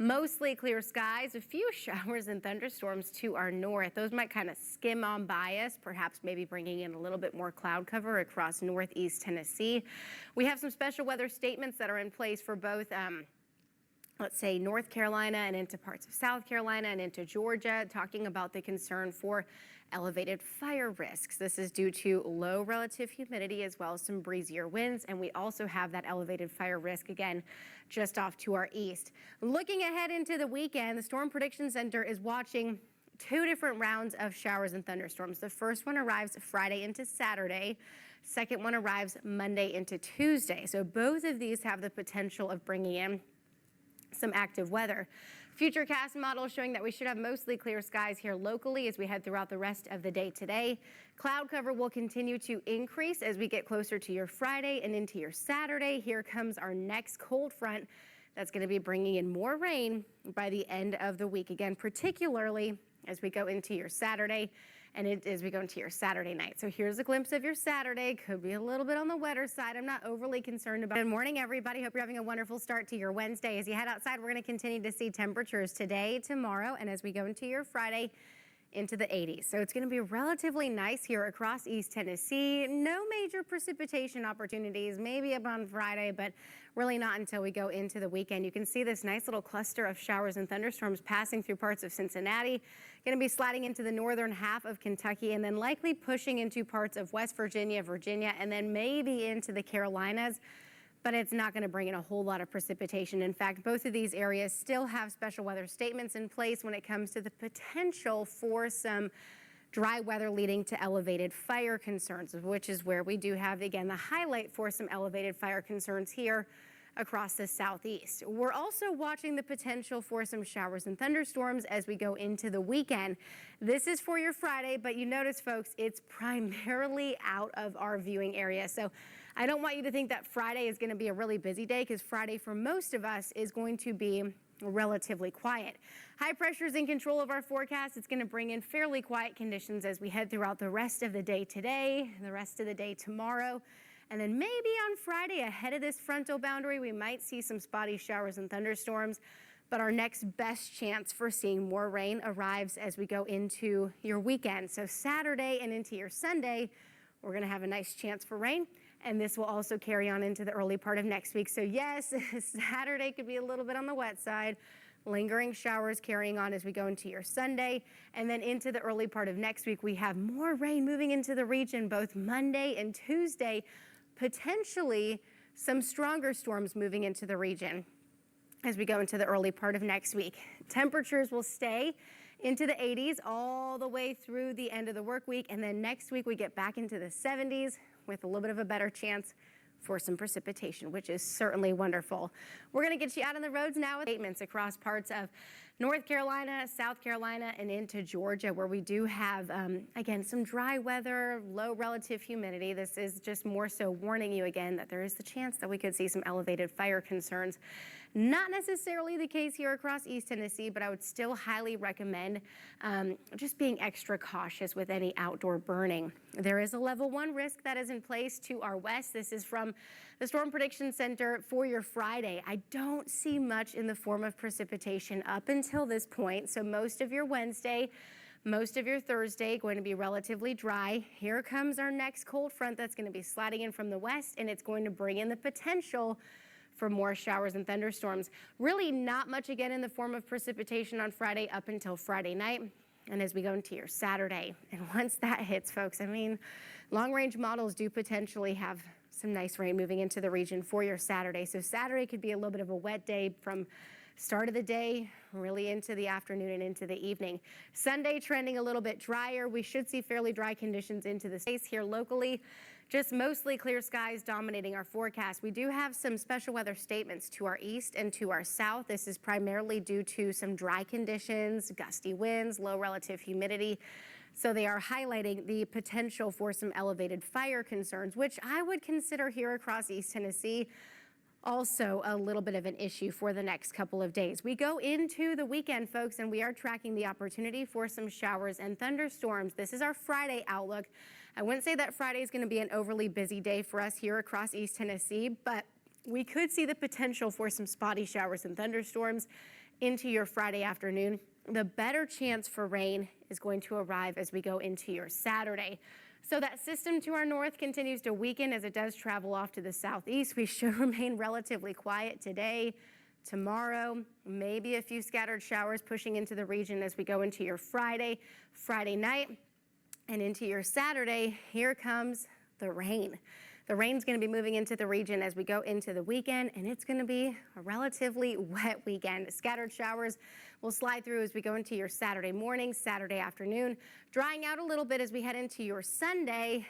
Mostly clear skies, a few showers and thunderstorms to our north. Those might kind of skim on by us, perhaps maybe bringing in a little bit more cloud cover across northeast Tennessee. We have some special weather statements that are in place for both let's say North Carolina and into parts of South Carolina and into Georgia, talking about the concern for elevated fire risks. This is due to low relative humidity as well as some breezier winds, and we also have that elevated fire risk again just off to our east. Looking ahead into the weekend, the Storm Prediction Center is watching two different rounds of showers and thunderstorms. The first one arrives Friday into Saturday. Second one arrives Monday into Tuesday. So both of these have the potential of bringing in some active weather. Futurecast model showing that we should have mostly clear skies here locally as we head throughout the rest of the day today. Cloud cover will continue to increase as we get closer to your Friday and into your Saturday. Here comes our next cold front that's going to be bringing in more rain by the end of the week. Again, particularly as we go into your Saturday and as we go into your Saturday night. So here's a glimpse of your Saturday. Could be a little bit on the wetter side. I'm not overly concerned about it. Good morning, everybody. Hope you're having a wonderful start to your Wednesday. As you head outside, we're going to continue to see temperatures today, tomorrow, and as we go into your Friday, into the 80s. So it's going to be relatively nice here across East Tennessee. No major precipitation opportunities, maybe up on Friday, but really not until we go into the weekend. You can see this nice little cluster of showers and thunderstorms passing through parts of Cincinnati. Going to be sliding into the northern half of Kentucky and then likely pushing into parts of West Virginia, and then maybe into the Carolinas. But it's not going to bring in a whole lot of precipitation. In fact, both of these areas still have special weather statements in place when it comes to the potential for some dry weather leading to elevated fire concerns, which is where we do have, again, the highlight for some elevated fire concerns here across the southeast. We're also watching the potential for some showers and thunderstorms as we go into the weekend. This is for your Friday, but you notice, folks, it's primarily out of our viewing area. So I don't want you to think that Friday is going to be a really busy day, because Friday for most of us is going to be relatively quiet. High pressure is in control of our forecast. It's going to bring in fairly quiet conditions as we head throughout the rest of the day today, the rest of the day tomorrow. And then maybe on Friday, ahead of this frontal boundary, we might see some spotty showers and thunderstorms. But our next best chance for seeing more rain arrives as we go into your weekend. So Saturday and into your Sunday, we're going to have a nice chance for rain. And this will also carry on into the early part of next week. So yes, Saturday could be a little bit on the wet side. Lingering showers carrying on as we go into your Sunday. And then into the early part of next week, we have more rain moving into the region both Monday and Tuesday. Potentially some stronger storms moving into the region as we go into the early part of next week. Temperatures will stay into the 80s all the way through the end of the work week. And then next week we get back into the 70s with a little bit of a better chance for some precipitation, which is certainly wonderful. We're going to get you out on the roads now with statements across parts of North Carolina, South Carolina, and into Georgia, where we do have, again, some dry weather, low relative humidity. This is just more so warning you again that there is the chance that we could see some elevated fire concerns. Not necessarily the case here across East Tennessee, but I would still highly recommend just being extra cautious with any outdoor burning. There is a level 1 risk that is in place to our west. This is from the Storm Prediction Center for your Friday. I don't see much in the form of precipitation up until this point. So most of your Wednesday, most of your Thursday going to be relatively dry. Here comes our next cold front that's going to be sliding in from the west, and it's going to bring in the potential for more showers and thunderstorms. Really not much again in the form of precipitation on Friday up until Friday night. And as we go into your Saturday, and once that hits, folks, I mean, long-range models do potentially have some nice rain moving into the region for your Saturday. So Saturday could be a little bit of a wet day from start of the day really into the afternoon and into the evening. Sunday trending a little bit drier. We should see fairly dry conditions into the space here locally. Just mostly clear skies dominating our forecast. We do have some special weather statements to our east and to our south. This is primarily due to some dry conditions, gusty winds, low relative humidity. So they are highlighting the potential for some elevated fire concerns, which I would consider here across East Tennessee also a little bit of an issue for the next couple of days. We go into the weekend, folks, and we are tracking the opportunity for some showers and thunderstorms. This is our Friday outlook. I wouldn't say that Friday is going to be an overly busy day for us here across East Tennessee, but we could see the potential for some spotty showers and thunderstorms into your Friday afternoon, the better chance for rain is going to arrive as we go into your Saturday. So that system to our north continues to weaken as it does travel off to the southeast. We should remain relatively quiet today, tomorrow, maybe a few scattered showers pushing into the region as we go into your Friday night, and into your Saturday. Here comes the rain. The rain's going to be moving into the region as we go into the weekend, and it's going to be a relatively wet weekend. Scattered showers will slide through as we go into your Saturday morning, Saturday afternoon, drying out a little bit as we head into your Sunday,